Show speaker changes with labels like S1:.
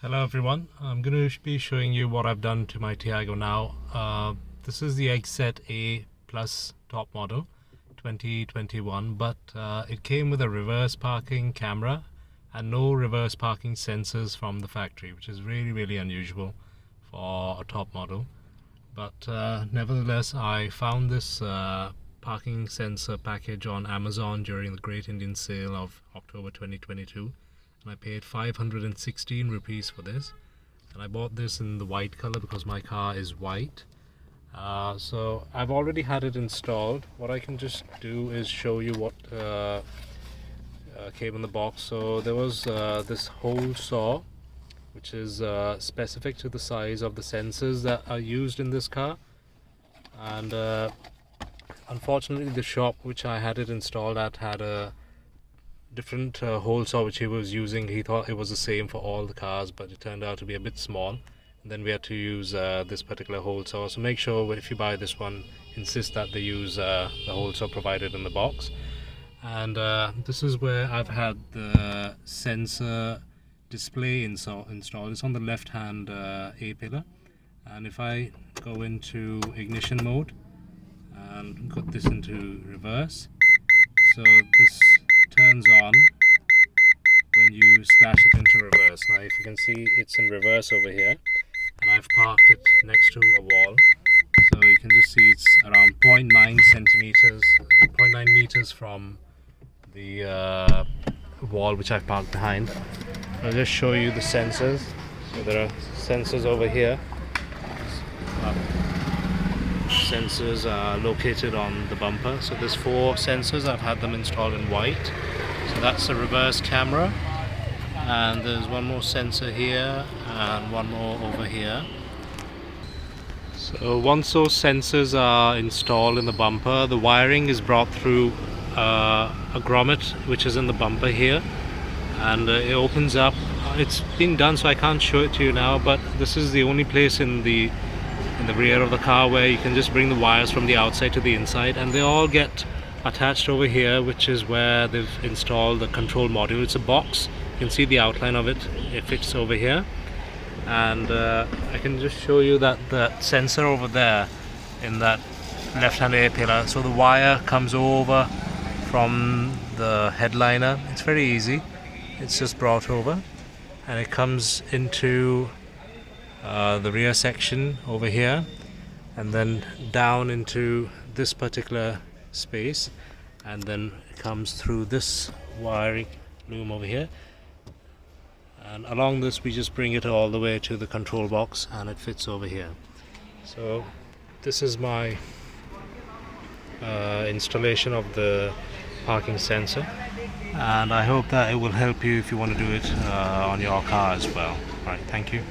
S1: Hello everyone, I'm going to be showing you what I've done to my Tiago now. This is the XZ A Plus top model 2021, but it came with a reverse parking camera and no reverse parking sensors from the factory, which is really unusual for a top model. But nevertheless, I found this parking sensor package on Amazon during the Great Indian Sale of October 2022. And I paid 516 rupees for this, and I bought this in the white color because my car is white. So I've already had it installed. What I can just do is show you what came in the box. So there was this hole saw, which is specific to the size of the sensors that are used in this car, and unfortunately the shop which I had it installed at had a different hole saw which he was using. He thought it was the same for all the cars, but it turned out to be a bit small, and then we had to use this particular hole saw. So make sure if you buy this one, insist that they use the hole saw provided in the box. And this is where I've had the sensor display installed. It's on the left hand A pillar, and if I go into ignition mode and put this into reverse, so this turns on when you slash it into reverse. Now if you can see, it's in reverse over here, and I've parked it next to a wall, so you can just see it's around 0.9 centimeters, 0.9 meters from the wall which I've parked behind. I'll just show you the sensors. So there are sensors over here. Sensors are located on the bumper. So there's 4 sensors. I've had them installed in white. So that's the reverse camera, and there's one more sensor here and one more over here. So once those sensors are installed in the bumper, the wiring is brought through a grommet which is in the bumper here, and it opens up. It's been done, so I can't show it to you now, but this is the only place in the rear of the car where you can just bring the wires from the outside to the inside, and they all get attached over here, which is where they've installed the control module. It's a box, you can see the outline of it. It fits over here, and I can just show you that sensor over there in that left hand air pillar. So the wire comes over from the headliner. It's very easy, it's just brought over, and it comes into the rear section over here, and then down into this particular space, and then it comes through this wiring loom over here, and along this we just bring it all the way to the control box, and it fits over here. So this is my installation of the parking sensor, and I hope that it will help you if you want to do it on your car as well. Right, thank you.